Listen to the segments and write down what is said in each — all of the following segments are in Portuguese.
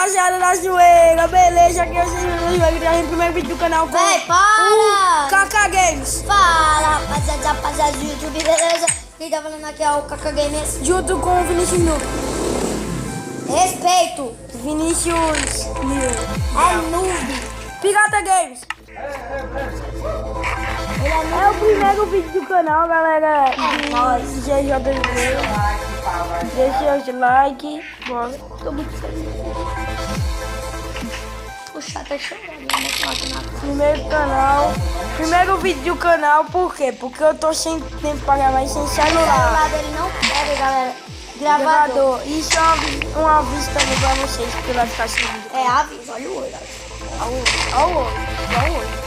rapaziada da zoeira, beleza? Aqui é o primeiro vídeo do canal com Véi, para! Kaká Games. Fala, rapaziada do YouTube, beleza? Quem tá falando aqui é o Kaká Games. Junto com o Vinícius Noob. Respeito. Vinícius Noob. É noob. Pirata Games. É o primeiro vídeo do canal, galera. nóis. GJV. Deixa o like. Bora. Tô muito feliz. Puxa, tá chorando. Primeiro canal. Primeiro vídeo do canal, por quê? Porque eu tô sem tempo pra gravar e sem O celular. celular dele não pega, galera. Gravador. Isso é um aviso também pra vocês, porque vai ficar sem vídeo. É aviso, olha o olho. Olha o olho.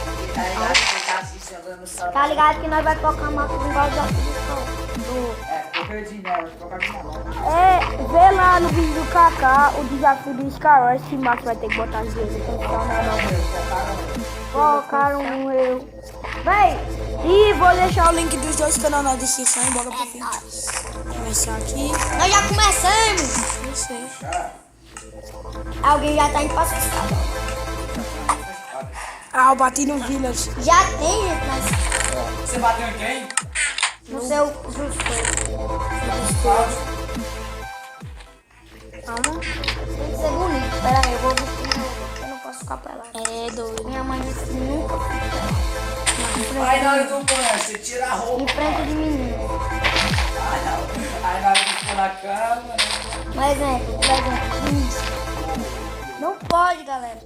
Tá ligado que nós vai colocar uma coisa igual da Vê lá no vídeo do Kaká o desafio do Scar. Esse Max vai ter que botar as vezes. Colocaram no eu. Véi! E vou deixar o link dos dois canais na descrição. Bora pro vídeo. Começar aqui. Nós já começamos. Não sei. Alguém já tá indo pra sua escada. Ah, eu bati no Village. Já tem, gente, mas Você bateu em quem? no seu justo. Calma. Tem que ser bonito. Pera aí, eu vou vestir minha roupa. Eu não posso ficar pelado. É doido. Minha mãe disse que nunca fica Aí na hora do banho, você tira a roupa. em frente de menino. Aí na hora de pôr na cama. Um exemplo, por exemplo. Isso. Não pode, galera.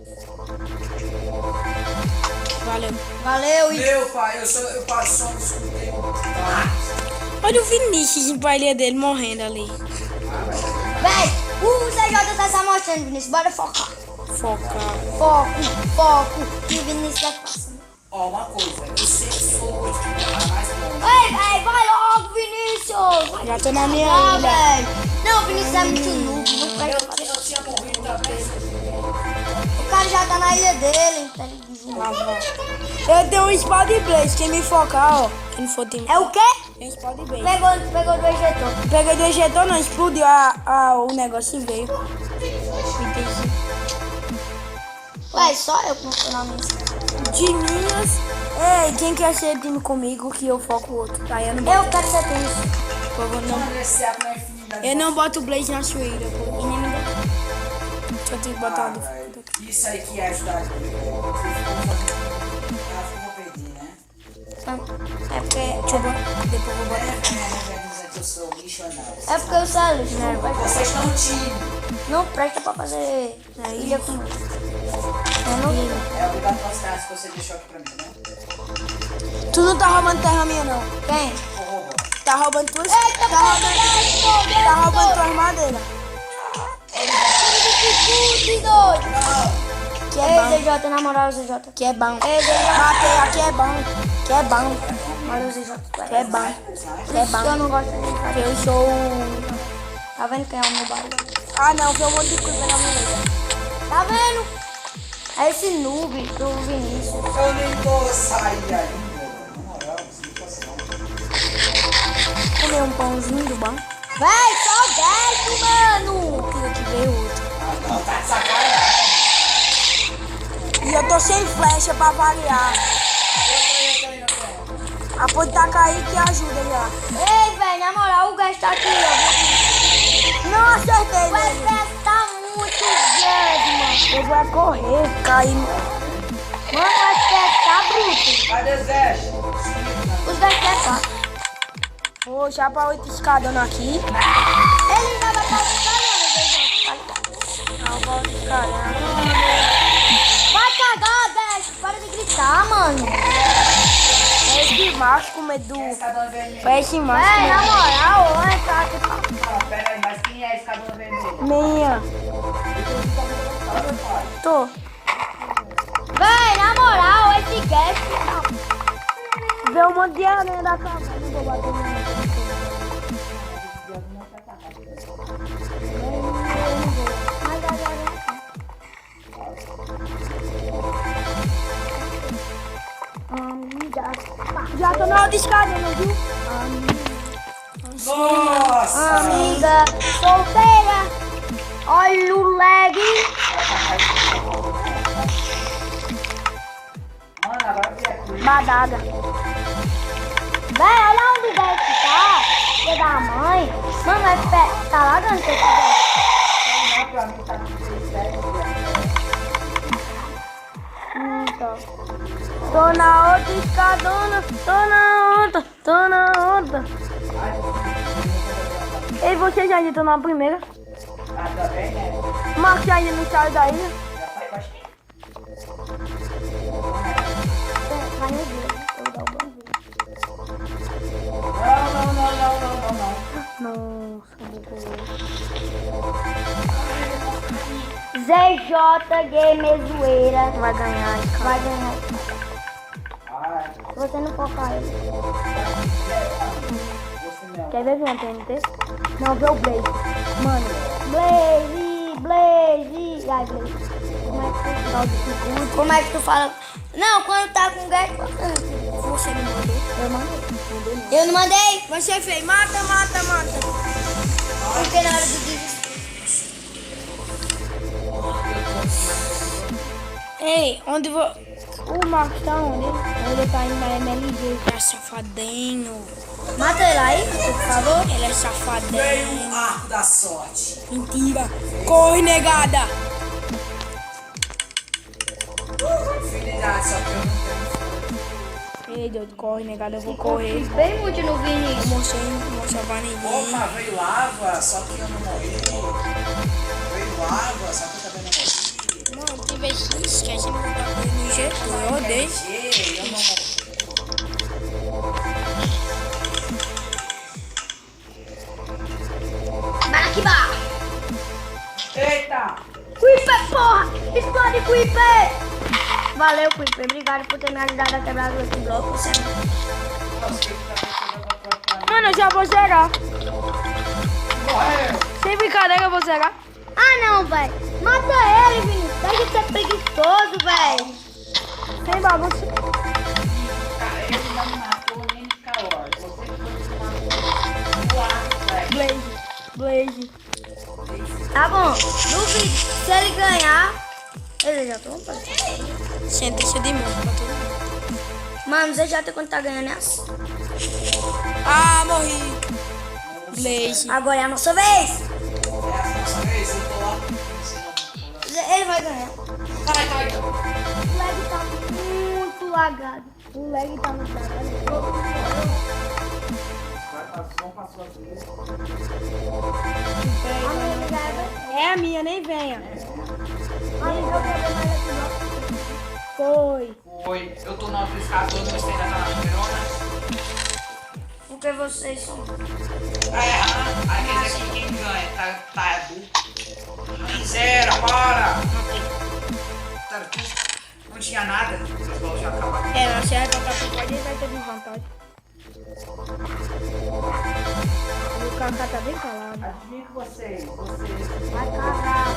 Valeu. Valeu, e Meu pai, eu passo só no escuteiro. Olha o Vinícius em palha dele morrendo ali. véi, o CJ tá se amostrando, Vinícius. Bora focar. Foca. Foco. E o Vinícius vai passando. Ó, uma coisa, eu sempre sou a mais longe. Ei, véi, vai logo, Vinícius. Já tô na minha Ah, ilha. véi. Não, o Vinícius é muito noob. Não presta pra Eu tinha morrido também. O cara já tá na ilha dele, tá ligado? Eu tenho um espada e blaze. Quem me focar, ó. Quem for tem. É o quê? Tem espada e blaze. Pegou do ejetor. Peguei do ejetor, não. Explodiu o negócio e veio. Ué, só eu que não tô na minha. De minhas. Ei, quem quer ser time comigo que eu foco o outro? Tá? Eu não Eu quero ser tênis. Por favor, não. Esse ato na infinidade. Eu não boto o blaze na suíra, pô. E nem me dá. Deixa eu ter que botar o velho. Isso aí que é ajudar. Acho que eu vou perder, né? É porque. Deixa eu botar. Depois eu vou botar. Que eu sou missionário. É porque eu sou lixo, né? Vocês estão time. Não presta pra fazer ilha com ele. É obrigado a mostrar as que você deixou aqui pra mim, né? Tu não tá roubando terra minha, não. Quem? Vou roubar. Tá roubando tuas. Eita, Tá roubando tuas madeiras. Que doido! Que é bom. Ei, ZJ, na moral, ZJ. Que é bom. Ei, ZJ. Matei aqui é bom. Que é bom. Olha o ZJ. Que é bom. Que é Eu bom. não gosto de fazer. Eu sou o... Tá vendo quem é o meu bairro? Ah, não. Foi um monte de coisa na minha vida. Tá vendo? É esse noob do Vinícius. Eu nem vou sair ainda. Na moral, você não pode não. Comer um pãozinho do bom. Véi, só 10, mano! Queria que veio outro. Não, tá de sacanagem. E eu tô sem flecha pra variar. A ponte tá caindo que ajuda já. Ei, véi, na moral, o gás tá aqui, ó. Não acertei, O né? FPS tá muito grande, mano. Eu vou correr, cair. Mano, o FPS tá bruto. Cadê Zé? Os gás tá fácil. Vou já pra 8 escadando aqui. Ele ainda vai estar escalando, Não, vou escadando. vai cagar, Dash. Para de gritar, mano. É esse macho com medo. Escadão vermelho. É esse macho Véi, na com moral, olha, tá aqui. Não, pera aí, mas quem é escadão vermelho? medo. Minha. Tô. Véi, na moral, esse gas Vê um monte de aranha da cama. Não vou bater no já tô na outra escadinha, viu? Nossa! amiga solteira. Olha o lag. Badaga. Véi, olha onde deve ficar. Filha da mãe. Mamãe, tá lá dentro. Não pra mim, tá aqui 17. Tá. Tô na outra escadona, tô na outra. E você já entrou na primeira? Ah, também, né? Marcos ainda não saiu daí. Já sai com a gente. Vai no vídeo. Eu vou dar o bom vídeo. Não. Nossa, ZJ Gamer Zoeira. vai ganhar. Vai ganhar. Ai, Se você não focar ele. você mesmo. Quer ver minha TNT? Não, vê o Blaze. Mano, Blaze. Ai, Blaze. Como é que tu fala? Não, quando tá com gás, você não mandou. eu mandei. Eu não mandei. Você fez, mata. Porque na hora do vídeo. Ei, onde vou... O Marcos tá onde? Ele tá indo na MLG. Ele é safadinho. Mata ele aí, por favor. Ele é Veio safadinho. o arco da sorte. Mentira. Corre, negada. Infinidade, só que eu não tenho. Ei, Deus, corre, negada. Eu vou correr. Bem muito no Vinícius. Não vou salvar ninguém. Opa, veio lava, só que eu não morri. Veio lava, só que eu também não morri. Mano, que vez esquece de botar coisa no injetor. Eu odeio. Eu não morri. Maraquibá. Eita! Creeper, porra! Explode, Creeper! Valeu, Creeper. Obrigado por ter me ajudado a quebrar os outros blocos. Você... Mano, eu já vou zerar. Morreu! Sem brincadeira, eu vou zerar. Ah, não, velho. Mata ele, Vinícius. Deixa de ser preguiçoso, velho. Sem bagunça. Ele não me matou nem de calor. Você que foi o arco, velho. Blaze. Tá bom. No vídeo, se ele ganhar... Ele já tomou, pai. Senta-se de mão pra todo mundo. Mano, você já tem quanto tá ganhando essa? Ah, morri. Blaze. Agora é a nossa vez. É a nossa vez, eu tô lá. Ele vai ganhar. Vai. O lag tá muito lagado. O lag tá muito lagado. Vamos pra sua vez. É a minha, nem venha. Foi. Eu tô na outra escadona, mas você ainda tá na primeirona. Porque vocês são... Tá errado. Aí quer dizer que quem ganha tá adulto. Zero, para! Não tinha nada. Os gols já acabaram. É, na serra que eu pode vai ter desvantagem. O Kaká tá bem calado. Adivinha que vocês. Vai cagar.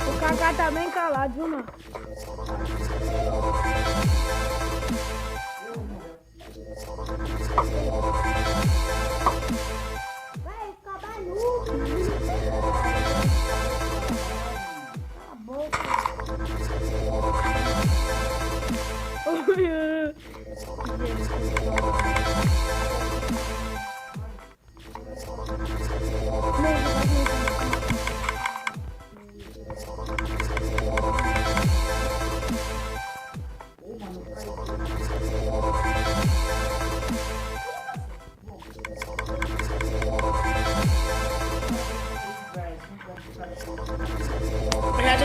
O Kaká tá bem calado, viu, mano? Vai acabar noob. Cala a boca. Obrigado,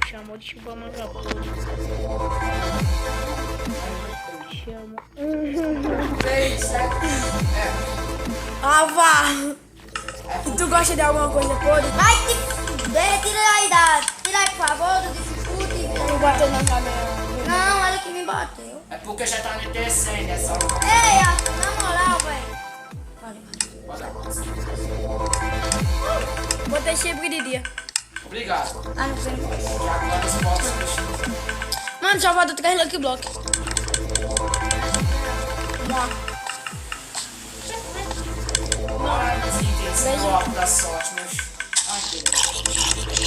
chamou de chupa manga podre. Chama. Ah, vá! E tu gosta de alguma coisa podre? Vai te fuder, tira aí tira aí, por favor, do dificulte. Tu bateu na câmera. Não, olha que me bateu. É porque já tá no descendo, é só. Ei, Arthur, na moral, velho. Botei sempre de dia. Obrigado. Ah, não sei. E agora os boxes. Mano, já falta 3 Lucky Block. Bora, meus itens. Bloco da sorte, meus.